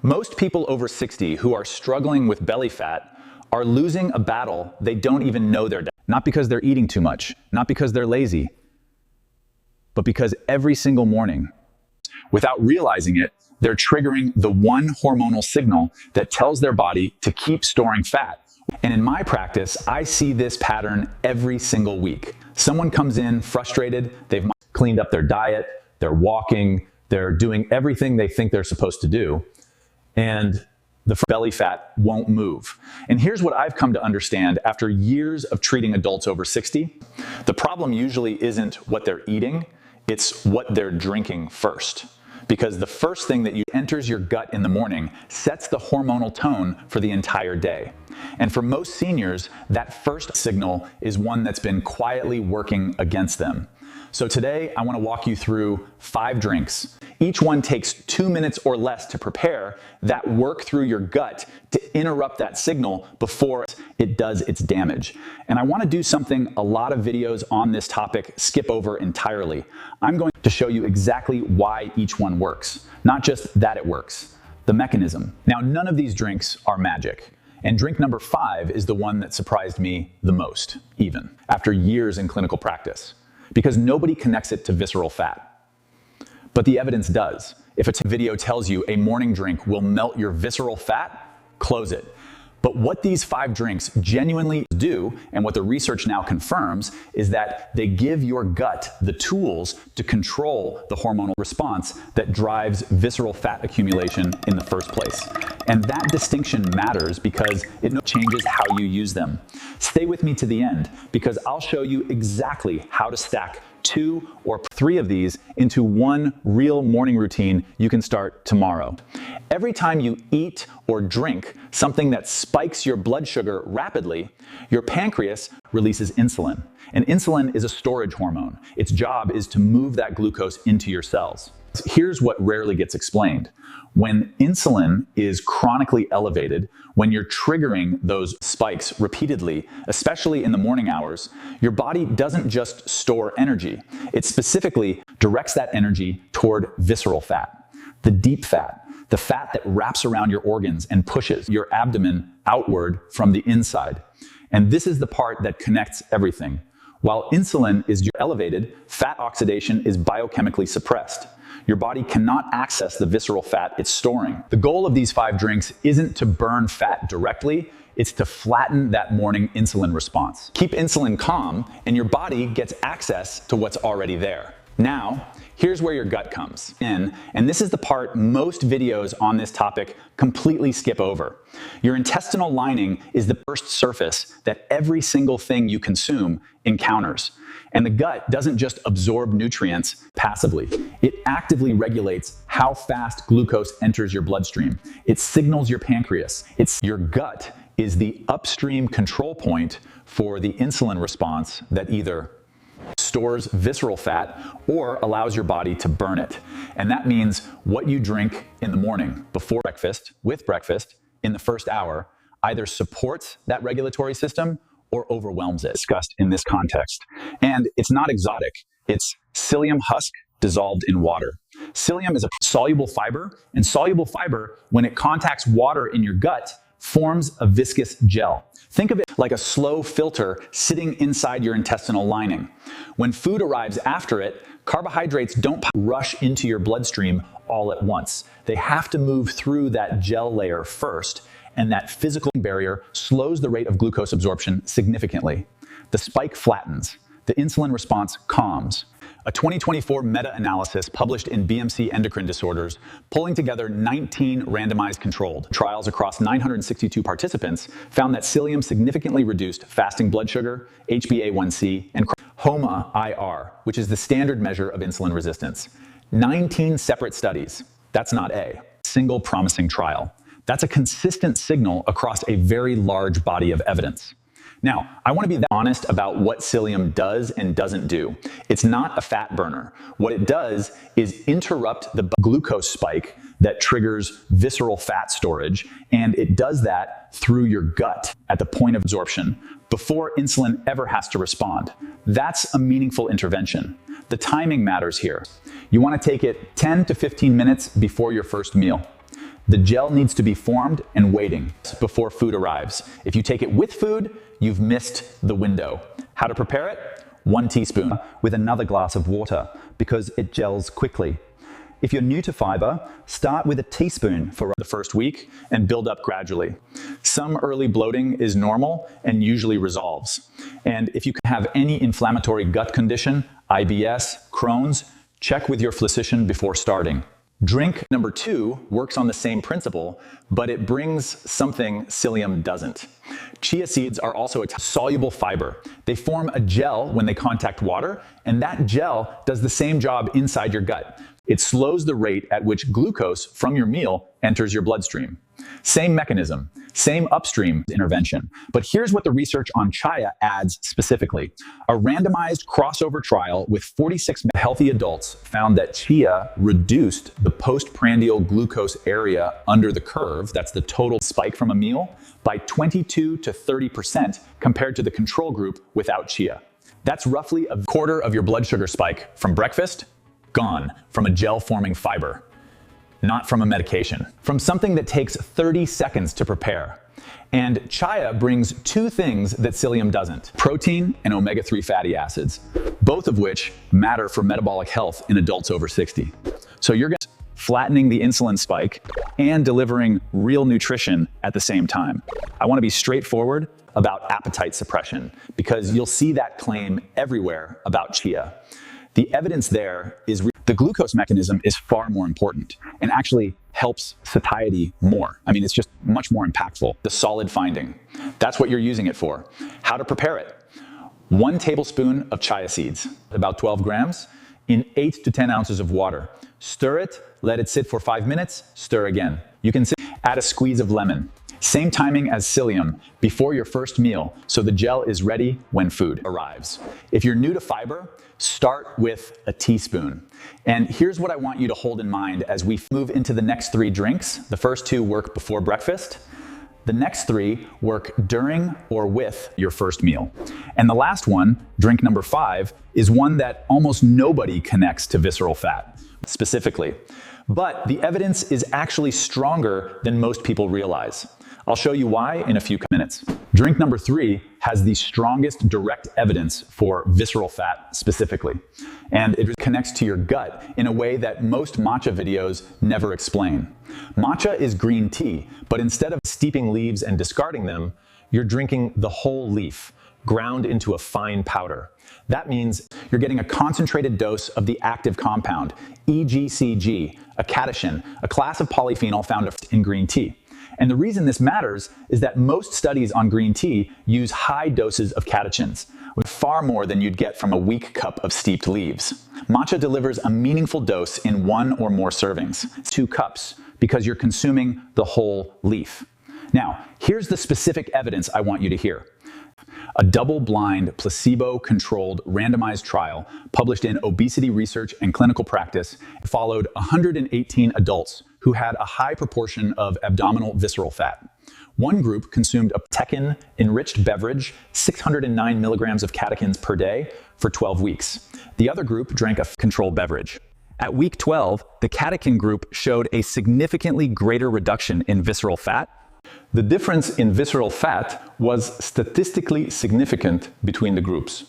Most people over 60 who are struggling with belly fat are losing a battle they don't even know they're down. Not because they're eating too much, not because they're lazy, but because every single morning, without realizing it, they're triggering the one hormonal signal that tells their body to keep storing fat. And in my practice, I see this pattern every single week. Someone comes in frustrated, they've cleaned up their diet, they're walking, they're doing everything they think they're supposed to do, and the belly fat won't move. And here's what I've come to understand after years of treating adults over 60. The problem usually isn't what they're eating, it's what they're drinking first. Because the first thing that enters your gut in the morning sets the hormonal tone for the entire day. And for most seniors, that first signal is one that's been quietly working against them. So today, I want to walk you through 5 drinks. Each one takes 2 minutes or less to prepare that work through your gut to interrupt that signal before it does its damage. And I want to do something a lot of videos on this topic skip over entirely. I'm going to show you exactly why each one works, not just that it works, the mechanism. Now, none of these drinks are magic. And drink number 5 is the one that surprised me the most, even after years in clinical practice, because nobody connects it to visceral fat. But the evidence does. If a video tells you a morning drink will melt your visceral fat, close it. But what these 5 drinks genuinely do, and what the research now confirms, is that they give your gut the tools to control the hormonal response that drives visceral fat accumulation in the first place. And that distinction matters because it changes how you use them. Stay with me to the end, because I'll show you exactly how to stack 2 or 3 of these into one real morning routine you can start tomorrow. Every time you eat or drink something that spikes your blood sugar rapidly, your pancreas releases insulin. And insulin is a storage hormone. Its job is to move that glucose into your cells. Here's what rarely gets explained. When insulin is chronically elevated, when you're triggering those spikes repeatedly, especially in the morning hours, your body doesn't just store energy. It specifically directs that energy toward visceral fat, the deep fat, the fat that wraps around your organs and pushes your abdomen outward from the inside. And this is the part that connects everything. While insulin is elevated, fat oxidation is biochemically suppressed. Your body cannot access the visceral fat it's storing. The goal of these 5 drinks isn't to burn fat directly, it's to flatten that morning insulin response. Keep insulin calm, and your body gets access to what's already there. Now, here's where your gut comes in, and this is the part most videos on this topic completely skip over. Your intestinal lining is the first surface that every single thing you consume encounters. And the gut doesn't just absorb nutrients passively. It actively regulates how fast glucose enters your bloodstream. It signals your pancreas. Your gut is the upstream control point for the insulin response that either stores visceral fat or allows your body to burn it. And that means what you drink in the morning, before breakfast, with breakfast, in the first hour, either supports that regulatory system or overwhelms it, discussed in this context. And it's not exotic. It's psyllium husk dissolved in water. Psyllium is a soluble fiber, and soluble fiber, when it contacts water in your gut, forms a viscous gel. Think of it like a slow filter sitting inside your intestinal lining. When food arrives after it, carbohydrates don't rush into your bloodstream all at once. They have to move through that gel layer first, and that physical barrier slows the rate of glucose absorption significantly. The spike flattens. The insulin response calms. A 2024 meta-analysis published in BMC Endocrine Disorders, pulling together 19 randomized controlled trials across 962 participants, found that psyllium significantly reduced fasting blood sugar, HbA1c, and HOMA-IR, which is the standard measure of insulin resistance. 19 separate studies. That's not a single promising trial. That's a consistent signal across a very large body of evidence. Now, I want to be honest about what psyllium does and doesn't do. It's not a fat burner. What it does is interrupt the glucose spike that triggers visceral fat storage, and it does that through your gut at the point of absorption before insulin ever has to respond. That's a meaningful intervention. The timing matters here. You want to take it 10 to 15 minutes before your first meal. The gel needs to be formed and waiting before food arrives. If you take it with food, you've missed the window. How to prepare it? 1 teaspoon with another glass of water because it gels quickly. If you're new to fiber, start with a teaspoon for the first week and build up gradually. Some early bloating is normal and usually resolves. And if you have any inflammatory gut condition, IBS, Crohn's, check with your physician before starting. Drink number 2 works on the same principle, but it brings something Psyllium doesn't. Chia seeds are also a soluble fiber. They form a gel when they contact water, and that gel does the same job inside your gut. It slows the rate at which glucose from your meal enters your bloodstream. Same mechanism, same upstream intervention. But here's what the research on Chia adds specifically. A randomized crossover trial with 46 healthy adults found that Chia reduced the postprandial glucose area under the curve, that's the total spike from a meal, by 22 to 30% compared to the control group without Chia. That's roughly a quarter of your blood sugar spike from breakfast, gone from a gel-forming fiber. Not from a medication, from something that takes 30 seconds to prepare. And Chia brings 2 things that Psyllium doesn't: protein and omega-3 fatty acids, both of which matter for metabolic health in adults over 60. So you're flattening the insulin spike and delivering real nutrition at the same time. I want to be straightforward about appetite suppression because you'll see that claim everywhere about Chia. The evidence there is the glucose mechanism is far more important and actually helps satiety more. I mean, it's just much more impactful. The solid finding. That's what you're using it for. How to prepare it? 1 tablespoon of chia seeds, about 12 grams, in 8 to 10 ounces of water. Stir it, let it sit for 5 minutes, stir again. You can add a squeeze of lemon. Same timing as Psyllium, before your first meal, so the gel is ready when food arrives. If you're new to fiber, start with a teaspoon. And here's what I want you to hold in mind as we move into the next 3 drinks. The first 2 work before breakfast. The next 3 work during or with your first meal. And the last one, drink number 5, is one that almost nobody connects to visceral fat, specifically. But the evidence is actually stronger than most people realize. I'll show you why in a few minutes. Drink number 3 has the strongest direct evidence for visceral fat specifically. And it connects to your gut in a way that most matcha videos never explain. Matcha is green tea, but instead of steeping leaves and discarding them, you're drinking the whole leaf, ground into a fine powder. That means you're getting a concentrated dose of the active compound, EGCG, a catechin, a class of polyphenol found in green tea. And the reason this matters is that most studies on green tea use high doses of catechins, with far more than you'd get from a weak cup of steeped leaves. Matcha delivers a meaningful dose in 1 or more servings, 2 cups, because you're consuming the whole leaf. Now, here's the specific evidence I want you to hear. A double-blind, placebo-controlled randomized trial published in Obesity Research and Clinical Practice followed 118 adults who had a high proportion of abdominal visceral fat. One group consumed a catechin-enriched beverage, 609 milligrams of catechins per day, for 12 weeks. The other group drank a controlled beverage. At week 12, the catechin group showed a significantly greater reduction in visceral fat. The difference in visceral fat was statistically significant between the groups.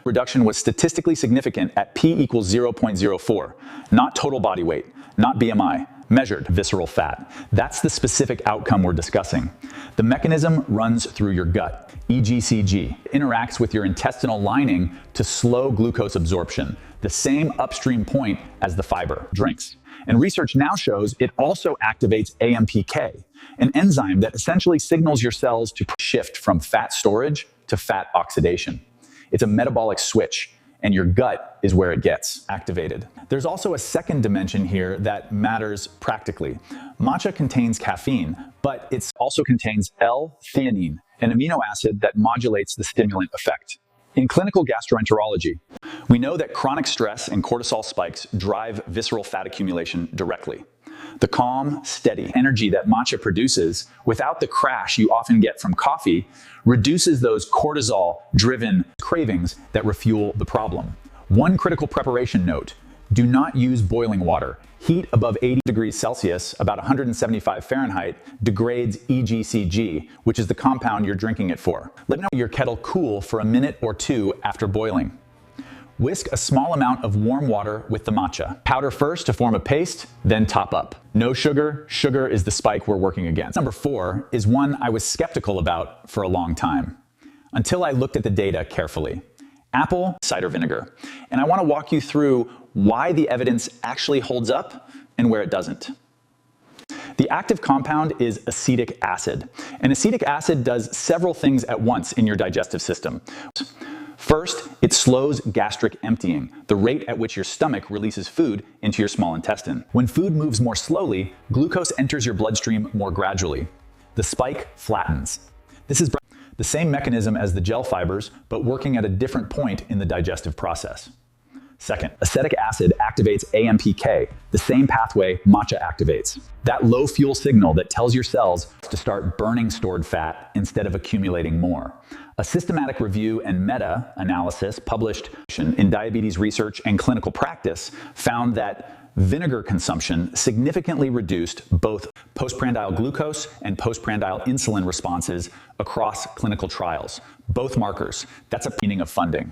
Reduction was statistically significant at p equals 0.04, not total body weight, not BMI, measured visceral fat. That's the specific outcome we're discussing. The mechanism runs through your gut. EGCG interacts with your intestinal lining to slow glucose absorption, the same upstream point as the fiber drinks. And research now shows it also activates AMPK, an enzyme that essentially signals your cells to shift from fat storage to fat oxidation. It's a metabolic switch, and your gut is where it gets activated. There's also a second dimension here that matters practically. Matcha contains caffeine, but it also contains L-theanine, an amino acid that modulates the stimulant effect. In clinical gastroenterology, we know that chronic stress and cortisol spikes drive visceral fat accumulation directly. The calm, steady energy that matcha produces, without the crash you often get from coffee, reduces those cortisol-driven cravings that refuel the problem. One critical preparation note: Do not use boiling water. Heat above 80 degrees Celsius, about 175 Fahrenheit, degrades EGCG, which is the compound you're drinking it for. Let your kettle cool for a minute or two after boiling. Whisk a small amount of warm water with the matcha. Powder first to form a paste, then top up. No sugar. Sugar is the spike we're working against. Number 4 is one I was skeptical about for a long time, until I looked at the data carefully. Apple cider vinegar. And I want to walk you through why the evidence actually holds up and where it doesn't. The active compound is acetic acid. And acetic acid does several things at once in your digestive system. First, it slows gastric emptying, the rate at which your stomach releases food into your small intestine. When food moves more slowly, glucose enters your bloodstream more gradually. The spike flattens. This is the same mechanism as the gel fibers, but working at a different point in the digestive process. Second, acetic acid activates AMPK, the same pathway matcha activates. That low fuel signal that tells your cells to start burning stored fat instead of accumulating more. A systematic review and meta-analysis published in Diabetes Research and Clinical Practice found that vinegar consumption significantly reduced both postprandial glucose and postprandial insulin responses across clinical trials, both markers. That's a meaning of funding.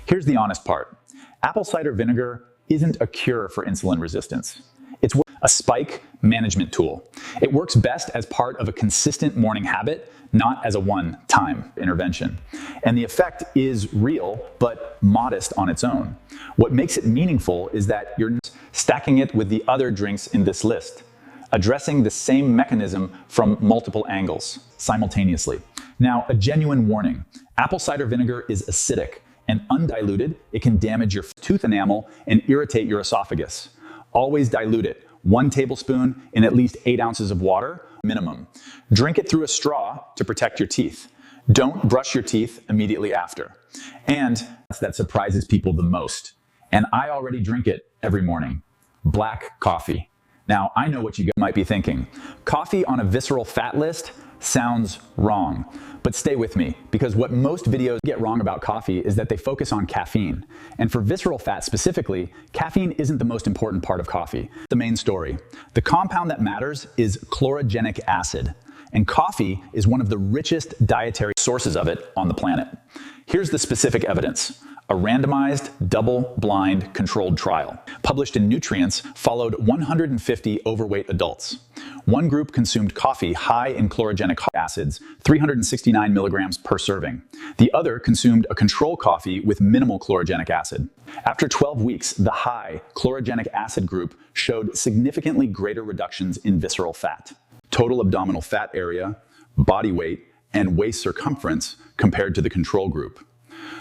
Here's the honest part. Apple cider vinegar isn't a cure for insulin resistance. It's a spike management tool. It works best as part of a consistent morning habit, not as a one-time intervention. And the effect is real, but modest on its own. What makes it meaningful is that you're stacking it with the other drinks in this list, addressing the same mechanism from multiple angles simultaneously. Now, a genuine warning. Apple cider vinegar is acidic, and undiluted, it can damage your tooth enamel and irritate your esophagus. Always dilute it, 1 tablespoon in at least 8 ounces of water, minimum. Drink it through a straw to protect your teeth. Don't brush your teeth immediately after. And that surprises people the most. And I already drink it every morning. Black coffee. Now, I know what you might be thinking. Coffee on a visceral fat list sounds wrong. But stay with me, because what most videos get wrong about coffee is that they focus on caffeine. And for visceral fat specifically, caffeine isn't the most important part of coffee. The main story. The compound that matters is chlorogenic acid. And coffee is one of the richest dietary sources of it on the planet. Here's the specific evidence. A randomized, double-blind, controlled trial, published in Nutrients, followed 150 overweight adults. One group consumed coffee high in chlorogenic acids, 369 milligrams per serving. The other consumed a control coffee with minimal chlorogenic acid. After 12 weeks, the high chlorogenic acid group showed significantly greater reductions in visceral fat, total abdominal fat area, body weight, and waist circumference compared to the control group.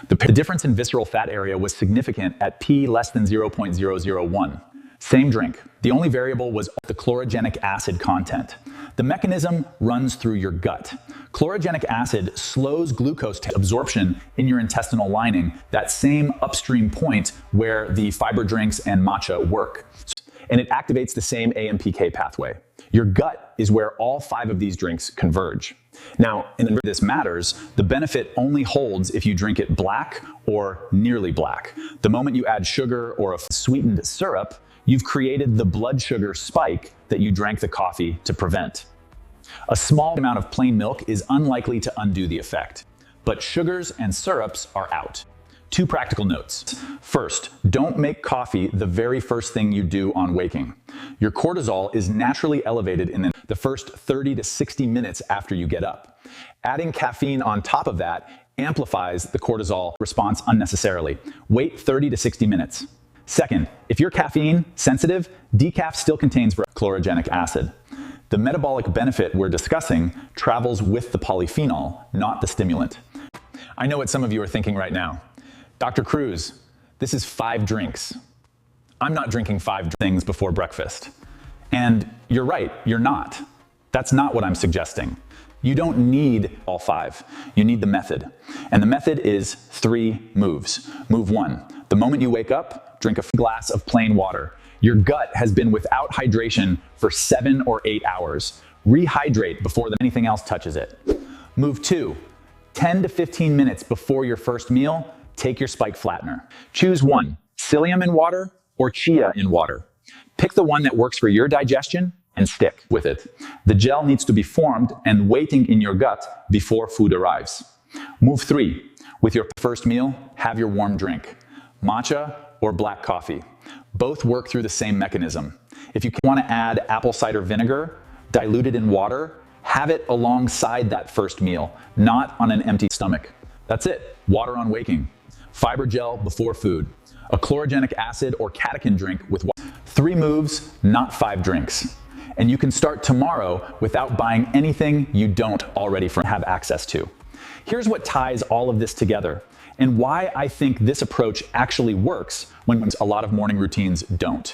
The difference in visceral fat area was significant at p less than 0.001. Same drink. The only variable was the chlorogenic acid content. The mechanism runs through your gut. Chlorogenic acid slows glucose absorption in your intestinal lining, that same upstream point where the fiber drinks and matcha work. And it activates the same AMPK pathway. Your gut is where all 5 of these drinks converge. Now, and this matters, the benefit only holds if you drink it black or nearly black. The moment you add sugar or a sweetened syrup, you've created the blood sugar spike that you drank the coffee to prevent. A small amount of plain milk is unlikely to undo the effect, but sugars and syrups are out. 2 practical notes. First, don't make coffee the very first thing you do on waking. Your cortisol is naturally elevated in the first 30 to 60 minutes after you get up. Adding caffeine on top of that amplifies the cortisol response unnecessarily. Wait 30 to 60 minutes. Second, if you're caffeine sensitive, decaf still contains chlorogenic acid. The metabolic benefit we're discussing travels with the polyphenol, not the stimulant. I know what some of you are thinking right now. Dr. Cruz, this is 5 drinks. I'm not drinking 5 things before breakfast. And you're right, you're not. That's not what I'm suggesting. You don't need all 5. You need the method. And the method is 3 moves. Move 1, the moment you wake up, drink a glass of plain water. Your gut has been without hydration for 7 or 8 hours. Rehydrate before anything else touches it. Move 2, 10 to 15 minutes before your first meal, take your spike flattener. Choose one, psyllium in water or Chia in water. Pick the one that works for your digestion and stick with it. The gel needs to be formed and waiting in your gut before food arrives. Move 3. With your first meal, have your warm drink. Matcha or black coffee. Both work through the same mechanism. If you want to add apple cider vinegar, dilute it in water, have it alongside that first meal, not on an empty stomach. That's it. Water on waking. Fiber gel before food. A chlorogenic acid or catechin drink with water. 3 moves, not 5 drinks. And you can start tomorrow without buying anything you don't already have access to. Here's what ties all of this together and why I think this approach actually works when a lot of morning routines don't.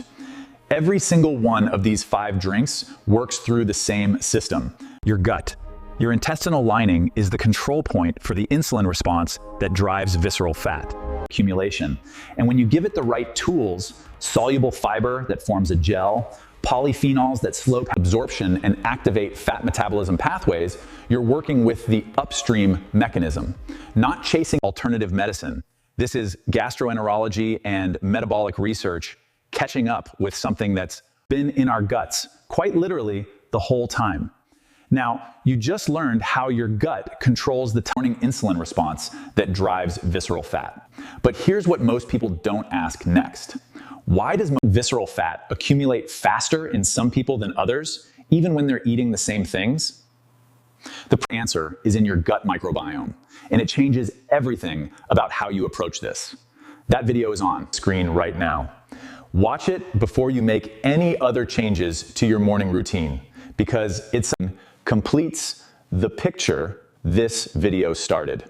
Every single one of these 5 drinks works through the same system. Your gut. Your intestinal lining is the control point for the insulin response that drives visceral fat accumulation. And when you give it the right tools, soluble fiber that forms a gel, polyphenols that slow absorption and activate fat metabolism pathways, you're working with the upstream mechanism, not chasing alternative medicine. This is gastroenterology and metabolic research catching up with something that's been in our guts, quite literally, the whole time. Now, you just learned how your gut controls the morning insulin response that drives visceral fat. But here's what most people don't ask next. Why does visceral fat accumulate faster in some people than others, even when they're eating the same things? The answer is in your gut microbiome, and it changes everything about how you approach this. That video is on screen right now. Watch it before you make any other changes to your morning routine, because it completes the picture this video started.